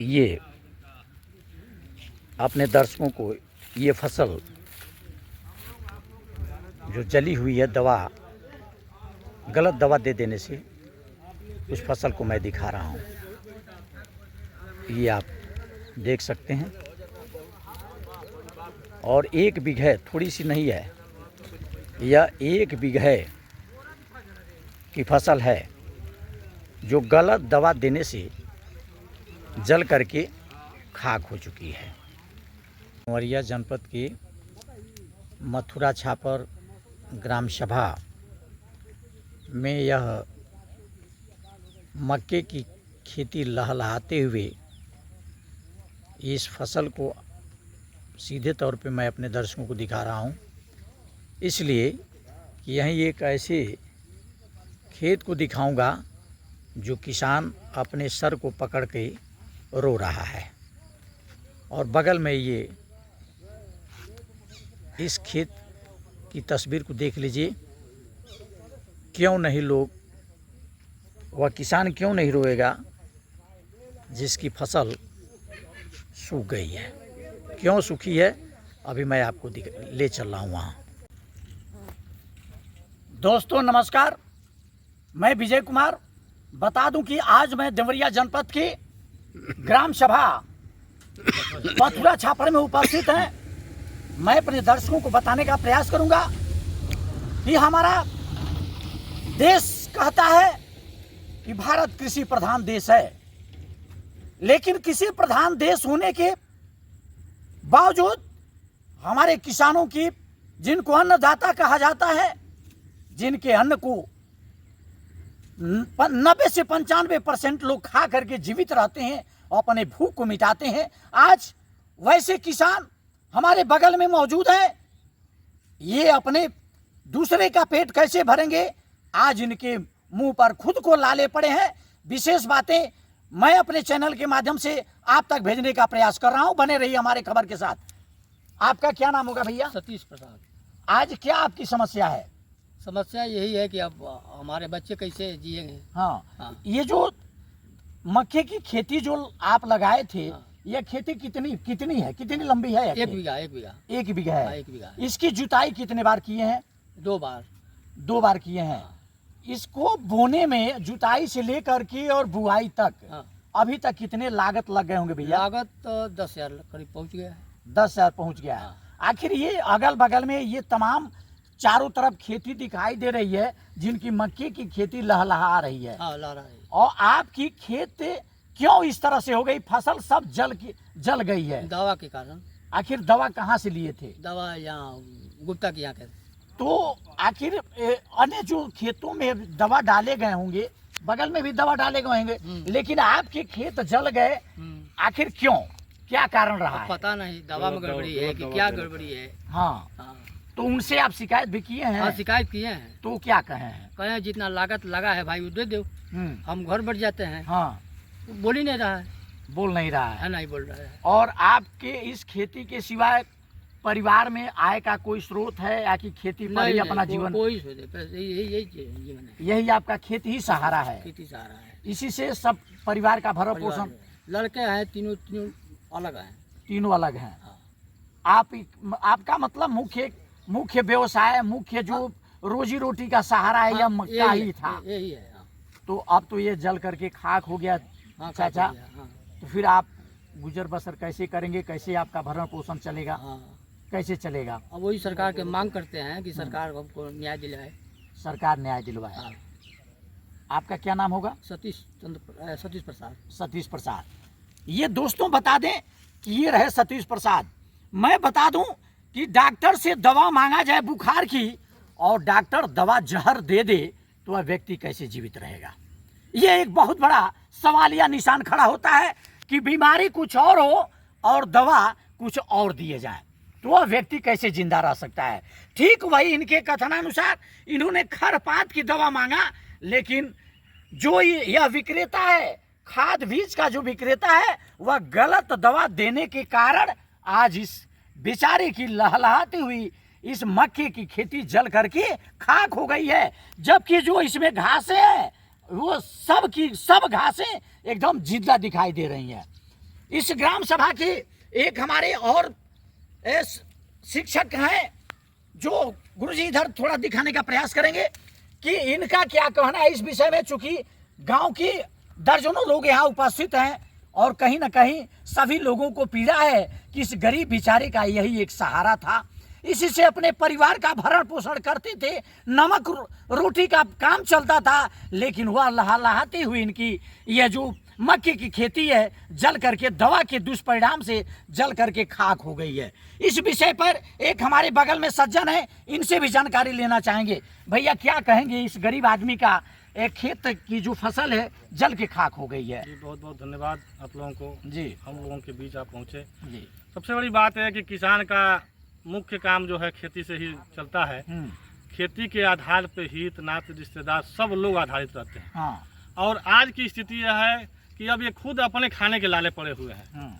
ये अपने दर्शकों को ये फसल जो जली हुई है गलत दवा दे देने से उस फसल को मैं दिखा रहा हूँ। ये आप देख सकते हैं और 1 बीघे थोड़ी सी नहीं है, यह 1 बीघे की फसल है जो गलत दवा देने से जल करके खाक हो चुकी है। उमरिया जनपद के मथुरा छापर ग्राम सभा में यह मक्के की खेती लहलहाते हुए इस फसल को सीधे तौर पे मैं अपने दर्शकों को दिखा रहा हूँ, इसलिए कि यहीं एक ऐसे खेत को दिखाऊंगा जो किसान अपने सर को पकड़ के रो रहा है। और बगल में ये इस खेत की तस्वीर को देख लीजिए। क्यों नहीं लोग, वह किसान क्यों नहीं रोएगा जिसकी फसल सूख गई है। क्यों सूखी है अभी मैं आपको ले चल रहा हूँ वहाँ। दोस्तों नमस्कार, मैं विजय कुमार। बता दूं कि आज मैं देवरिया जनपद की ग्राम सभा मथुरा छापर में उपस्थित हैं। मैं अपने दर्शकों को बताने का प्रयास करूंगा कि हमारा देश कहता है कि भारत कृषि प्रधान देश है, लेकिन कृषि प्रधान देश होने के बावजूद हमारे किसानों की, जिनको अन्नदाता कहा जाता है, जिनके अन्न को 90 से 95% लोग खा करके जीवित रहते हैं और अपने भूख को मिटाते हैं, आज वैसे किसान हमारे बगल में मौजूद हैं। ये अपने दूसरे का पेट कैसे भरेंगे, आज इनके मुंह पर खुद को लाले पड़े हैं। विशेष बातें मैं अपने चैनल के माध्यम से आप तक भेजने का प्रयास कर रहा हूं। बने रहिए हमारे खबर के साथ। आपका क्या नाम होगा भैया? सतीश प्रसाद। आज क्या आपकी समस्या है? समस्या यही है कि अब हमारे बच्चे कैसे जिएंगे। हाँ। ये जो मक्के की खेती जो आप लगाए थे, यह खेती कितनी है, कितनी लंबी है? 1 बीघा। 1 बीघा है। 1 बीघा। इसकी जुताई कितने बार किए हैं? 2 बार। 2 बार किए हैं। इसको बोने में, जुताई से लेकर के और बुआई तक अभी तक कितने लागत लग गए होंगे भैया? लागत तो 10,000 करीब पहुंच गया है। 10,000 पहुंच गया है। आखिर ये अगल बगल में ये तमाम चारों तरफ खेती दिखाई दे रही है, जिनकी मक्के की खेती लहलहा रही है। और आपकी खेत क्यों इस तरह से हो गई? फसल सब जल गई है। दवा के कारण। आखिर दवा कहाँ से लिए थे? दवा यहाँ गुप्ता के यहाँ के। तो आखिर अन्य जो खेतों में दवा डाले गए होंगे, बगल में भी दवा डाले गए होंगे, लेकिन आपके खेत जल गए, आखिर क्यों? क्या कारण रहा है? पता नहीं, दवा में गड़बड़ी है कि क्या गड़बड़ी है। हाँ। तो उनसे आप शिकायत भी किए हैं? हाँ, शिकायत किए हैं। तो क्या कहे हैं? कहे जितना लागत लगा है भाई वो दे दो, हम घर बढ़ जाते हैं। हाँ। बोल ही नहीं रहा है। बोल नहीं रहा है? नहीं बोल रहा है। और आपके इस खेती के सिवाय परिवार में आय का कोई स्रोत है या कि खेती पर ही अपना जीवन? कोई यही जीवन है। यही आपका खेती ही सहारा है? खेती सहारा है। इसी से सब परिवार का भरण पोषण? लड़के हैं तीनों अलग हैं। तीनों अलग हैं। आपका मतलब मुख्य व्यवसाय, मुख्य जो रोजी रोटी का सहारा है, यह मक्का ही था? यही है। तो अब तो ये जल करके खाक हो गया चाचा। तो फिर आप गुजर बसर कैसे करेंगे? कैसे आपका भरण पोषण चलेगा? कैसे चलेगा? अब वही सरकार के मांग करते हैं कि सरकार हमको न्याय दिलाए। सरकार न्याय दिलवाए। आपका क्या नाम होगा? सतीश प्रसाद। सतीश प्रसाद। ये दोस्तों बता दें कि ये रहे सतीश प्रसाद। मैं बता दूं कि डॉक्टर से दवा मांगा जाए बुखार की और डॉक्टर दवा जहर दे दे तो वह व्यक्ति कैसे जीवित रहेगा? ये एक बहुत बड़ा सवालिया निशान खड़ा होता है कि बीमारी कुछ और हो और दवा कुछ और दिए जाए तो वह व्यक्ति कैसे जिंदा रह सकता है? ठीक वही इनके कथनानुसार इन्होंने खरपात की दवा मांगा, लेकिन जो यह विक्रेता है, खाद बीज का जो विक्रेता है, वह गलत दवा देने के कारण आज इस बेचारे की लहलहाती हुई इस मक्के की खेती जल करके खाक हो गई है। जबकि जो इसमें घासें हैं वो सब की सब घासें एकदम जिंदा दिखाई दे रही हैं। इस ग्राम सभा के एक हमारे और शिक्षक हैं जो गुरुजी इधर थोड़ा दिखाने का प्रयास करेंगे कि इनका क्या कहना है इस विषय में। चूंकि गांव की दर्जनों लोग यहाँ उपस्थित हैं और कहीं ना कहीं सभी लोगों को पीड़ा है कि इस गरीब बेचारे का यही एक सहारा था, इसी से अपने परिवार का भरण पोषण करते थे, नमक रोटी का काम चलता था। लेकिन वह लहलहाती हुई इनकी यह जो मक्के की खेती है जल करके दवा के दुष्परिणाम से जल करके खाक हो गई है। इस विषय पर एक हमारे बगल में सज्जन है, इनसे भी जानकारी लेना चाहेंगे। भैया क्या कहेंगे इस गरीब आदमी का एक खेत की जो फसल है जल के खाक हो गई है। जी बहुत बहुत धन्यवाद आप लोगों को जी, हम लोगों के बीच आप पहुँचे। जी, सबसे बड़ी बात है कि किसान का मुख्य काम जो है खेती से ही चलता है। खेती के आधार पे हित नात रिश्तेदार सब लोग आधारित रहते हैं। हाँ, और आज की स्थिति यह है कि अब ये खुद अपने खाने के लाले पड़े हुए हैं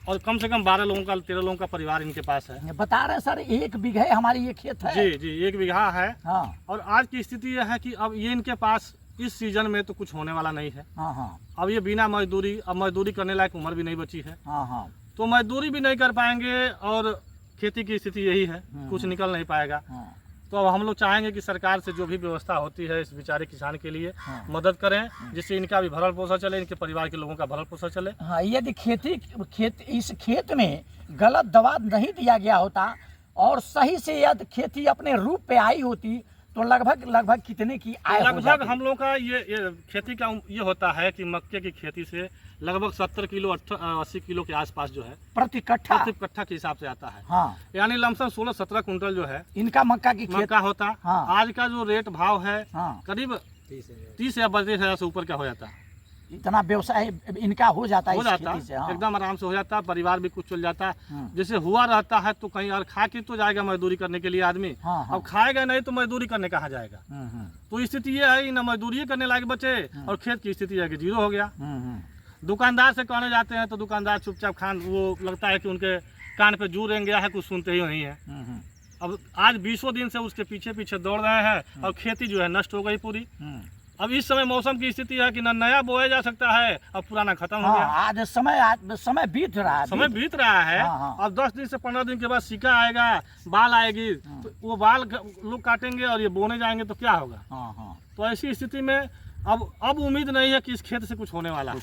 और कम से कम 12 लोगों का 13 लोगों का परिवार इनके पास है। बता रहे हैं सर 1 बीघे हमारी ये खेत है। जी जी 1 बीघा है। हाँ, और आज की स्थिति यह है कि अब ये इनके पास इस सीजन में तो कुछ होने वाला नहीं है। हाँ, हाँ, अब ये बिना मजदूरी, अब मजदूरी करने लायक उम्र भी नहीं बची है, हाँ, हाँ, तो मजदूरी भी नहीं कर पाएंगे और खेती की स्थिति यही है, कुछ निकल नहीं पाएगा। हाँ, तो अब हम लोग चाहेंगे कि सरकार से जो भी व्यवस्था होती है इस बेचारे किसान के लिए हाँ, मदद करें, जिससे इनका भी भरण पोषण चले, इनके परिवार के लोगों का भरण पोषण चले। हाँ। यदि इस खेत में गलत दवा नहीं दिया गया होता और सही से यदि खेती अपने रूप पे आई होती तो लगभग कितने की आय हो लगभग जाती? हम लोग का ये खेती का ये होता है कि मक्के की खेती से लगभग 70 किलो 80 किलो के आसपास जो है प्रति कट्ठा के हिसाब से आता है। हाँ, यानी लमसम 16-17 कुंटल जो है इनका मक्का की खेत मक्का होता। हाँ। आज का जो रेट भाव है हाँ, करीब 30 या 32 हजार से ऊपर का हो जाता है। इतना व्यवसाय इनका हो जाता है हो इस जाता खेती से। हाँ, एकदम आराम से हो जाता है, परिवार भी कुछ चल जाता है। हाँ, जैसे हुआ रहता है तो कहीं और खा के तो जाएगा मजदूरी करने के लिए आदमी। हाँ, हाँ, अब खाएगा नहीं तो मजदूरी करने कहाँ जाएगा। तो स्थिति ये है न मजदूरी करने लायक बचे और खेत की स्थिति है कि जीरो हो गया। दुकानदार से कहने जाते हैं तो दुकानदार चुपचाप वो लगता है कि उनके कान पे जू रेंग गया है, कुछ सुनते ही नहीं है। अब आज 20 दिन से उसके पीछे पीछे दौड़ रहे हैं और खेती जो है नष्ट हो गई पूरी। अब इस समय मौसम की स्थिति है कि न नया बोया जा सकता है, अब पुराना खत्म हो गया। आज समय बीत रहा है। समय बीत रहा है। अब 10 दिन से 15 दिन के बाद सिक्का आएगा, बाल आएगी, तो वो बाल लोग काटेंगे और ये बोने जाएंगे तो क्या होगा। तो ऐसी स्थिति में अब उम्मीद नहीं है कि इस खेत से कुछ होने वाला है।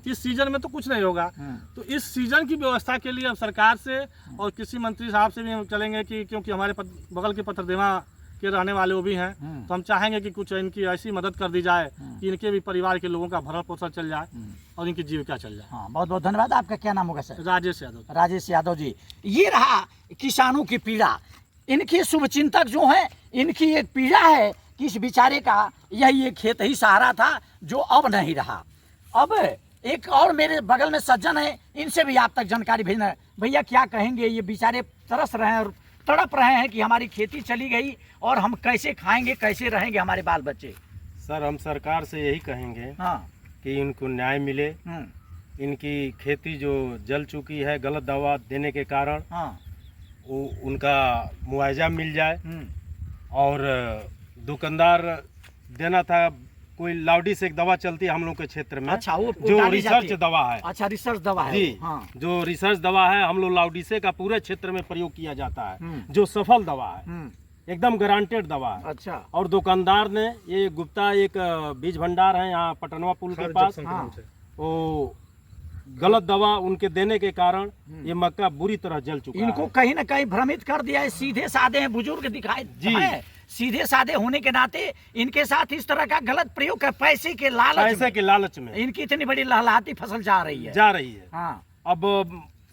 इस सीजन में तो कुछ नहीं होगा। तो इस सीजन की व्यवस्था के लिए अब सरकार से और कृषि मंत्री साहब से भी हम चलेंगे कि क्योंकि हमारे बगल के पथरदेवा के रहने वाले वो भी हैं, तो हम चाहेंगे कि कुछ इनकी ऐसी मदद कर दी जाए कि इनके भी परिवार के लोगों का भरण पोषण चल जाए और इनकी जीविका चल जाए। हाँ, बहुत बहुत धन्यवाद। आपका क्या नाम होगा सर? राजेश यादव। राजेश यादव जी, ये रहा किसानों की पीड़ा। इनके शुभचिंतक जो हैं, इनकी एक पीड़ा है कि इस बेचारे का यही एक खेत ही सहारा था जो अब नहीं रहा। अब एक और मेरे बगल में सज्जन है, इनसे भी आप तक जानकारी भेजना है। भैया क्या कहेंगे, ये बेचारे तरस रहे हैं और तड़प रहे हैं कि हमारी खेती चली गई और हम कैसे खाएंगे, कैसे रहेंगे हमारे बाल बच्चे। सर हम सरकार से यही कहेंगे हाँ, कि इनको न्याय मिले। इनकी खेती जो जल चुकी है गलत दवा देने के कारण, हाँ, वो उनका मुआवजा मिल जाए। और दुकानदार देना था, कोई लाउडी से एक दवा चलती है हम लोग के क्षेत्र में। अच्छा, वो जो डाली रिसर्च जाती है। दवा है। अच्छा, रिसर्च दवा है जी, हाँ। जो रिसर्च दवा है हम लोग लाउडीसे का पूरे क्षेत्र में प्रयोग किया जाता है, जो सफल दवा है, एकदम गारंटेड दवा है। अच्छा, और दुकानदार ने ये गुप्ता एक बीज भंडार है यहाँ पटनवा पुल के पास, वो गलत दवा उनके देने के कारण ये मक्का बुरी तरह जल चुका इनको है। कहीं ना कहीं भ्रमित कर दिया है। सीधे साधे हैं, बुजुर्ग दिखाई जी। है। सीधे साधे होने के नाते इनके साथ इस तरह का गलत प्रयोग है, पैसे के लालच में इनकी इतनी बड़ी लहलहाती फसल जा रही है। हाँ, अब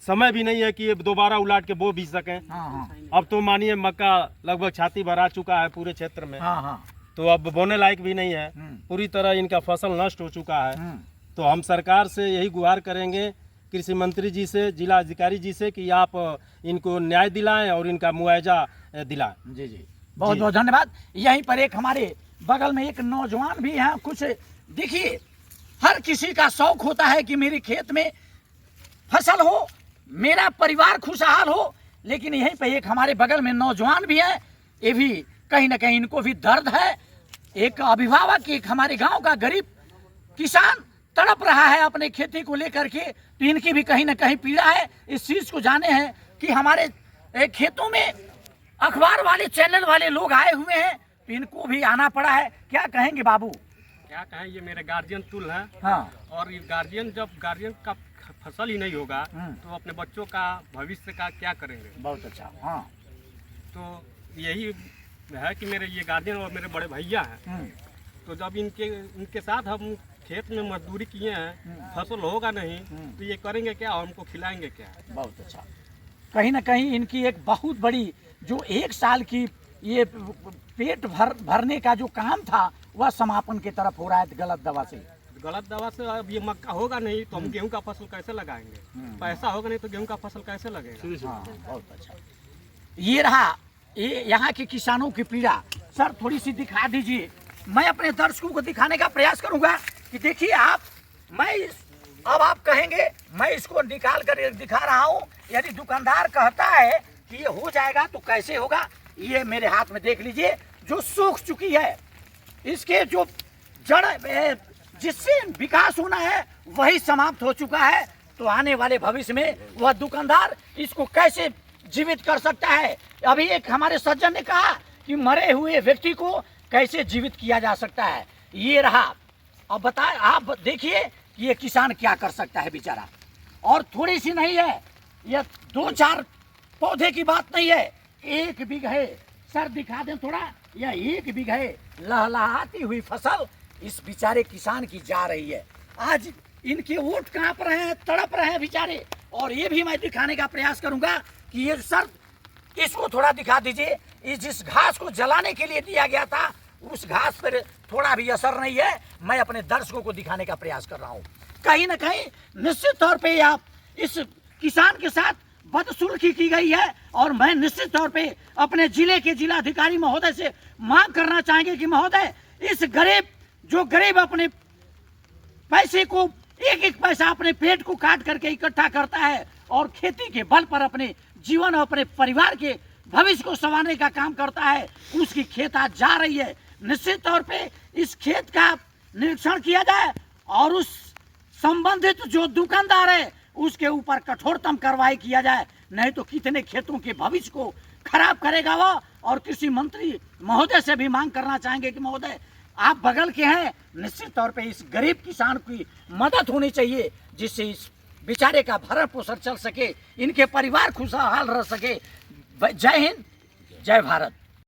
समय भी नहीं है कि ये दोबारा उलाट के बो भी सकें। हाँ, अब तो मानिए मक्का लगभग छाती भरा चुका है पूरे क्षेत्र में। हाँ, हाँ, तो अब बोने लायक भी नहीं है, पूरी तरह इनका फसल नष्ट हो चुका है। तो हम सरकार से यही गुहार करेंगे, कृषि मंत्री जी से, जिला अधिकारी जी से, कि आप इनको न्याय दिलाएं और इनका मुआवजा दिलाएं। जी जी, बहुत बहुत धन्यवाद। यहीं पर एक हमारे बगल में एक नौजवान भी हैं। कुछ देखिए, हर किसी का शौक होता है कि मेरे खेत में फसल हो, मेरा परिवार खुशहाल हो, लेकिन यहीं पे एक हमारे बगल में नौजवान भी है। ये भी कहीं ना कहीं इनको भी दर्द है। एक अभिभावक, एक हमारे गांव का गरीब किसान तड़प रहा है अपने खेती को लेकर के, तो इनकी भी कहीं ना कहीं पीड़ा है। इस चीज को जाने हैं कि हमारे खेतों में अखबार वाले चैनल वाले लोग आए हुए हैं, तो इनको भी आना पड़ा है। क्या कहेंगे बाबू? क्या कहें, ये मेरे गार्जियन तुल है। हाँ। और ये गार्जियन जब गार्जियन का फसल ही नहीं होगा तो अपने बच्चों का भविष्य का क्या करेंगे। बहुत अच्छा। हाँ। तो यही है कि मेरे ये गार्जियन और मेरे बड़े भैया हैं, तो जब इनके साथ हम खेत में मजदूरी किए हैं, फसल होगा नहीं तो ये करेंगे क्या और हमको खिलाएंगे क्या। बहुत अच्छा। कहीं ना कहीं इनकी एक बहुत बड़ी जो 1 साल की ये पेट भरने का जो काम था वह समापन की तरफ हो रहा है गलत दवा से। गलत दवा से अब ये मक्का होगा नहीं तो हम गेहूं का फसल कैसे लगाएंगे, पैसा होगा नहीं तो गेहूं का फसल कैसे लगेगा। हाँ, बहुत अच्छा। ये रहा ये यहाँ के किसानों की पीड़ा। सर थोड़ी सी दिखा दीजिए, मैं अपने दर्शकों को दिखाने का प्रयास करूंगा कि देखिए आप, अब आप कहेंगे मैं इसको निकाल कर दिखा रहा हूँ, यदि दुकानदार कहता है कि ये हो जाएगा तो कैसे होगा। ये मेरे हाथ में देख लीजिए जो सूख चुकी है, इसके जो जड़ जिससे विकास होना है वही समाप्त हो चुका है। तो आने वाले भविष्य में वह दुकानदार इसको कैसे जीवित कर सकता है। अभी एक हमारे सज्जन ने कहा कि मरे हुए व्यक्ति को कैसे जीवित किया जा सकता है। ये रहा। अब बताए, आप देखिए कि ये किसान क्या कर सकता है बेचारा। और थोड़ी सी नहीं है, यह 2-4 पौधे की बात नहीं है, 1 बीघे। सर दिखा दें थोड़ा, यह 1 बीघे लहलहाती हुई फसल इस बेचारे किसान की जा रही है। आज इनके ओठ कांप रहे हैं, तड़प रहे हैं बेचारे। और ये भी मैं दिखाने का प्रयास करूंगा कि ये सर इसको थोड़ा दिखा दीजिए। इस जिस घास को जलाने के लिए दिया गया था उस घास पर थोड़ा भी असर नहीं है। मैं अपने दर्शकों को दिखाने का प्रयास कर रहा हूँ। कहीं ना कहीं निश्चित तौर पे आप इस किसान के साथ बदसुल्की की गई है। और मैं निश्चित तौर पे अपने जिले के जिलाधिकारी महोदय से मांग करना चाहेंगे कि महोदय, इस गरीब अपने पैसे को 1-1 पैसा अपने पेट को काट करके इकट्ठा करता है और खेती के बल पर अपने जीवन और अपने परिवार के भविष्य को संवारने का काम करता है, उसकी खेत आज जा रही है। निश्चित तौर पे इस खेत का निरीक्षण किया जाए और उस संबंधित जो दुकानदार है उसके ऊपर कठोरतम कार्रवाई किया जाए, नहीं तो कितने खेतों के भविष्य को खराब करेगा वह। और कृषि मंत्री महोदय से भी मांग करना चाहेंगे कि महोदय आप बगल के हैं, निश्चित तौर पे इस गरीब किसान की मदद होनी चाहिए, जिससे इस बेचारे का भरण पोषण चल सके, इनके परिवार खुशहाल रह सके। जय हिंद, जय भारत।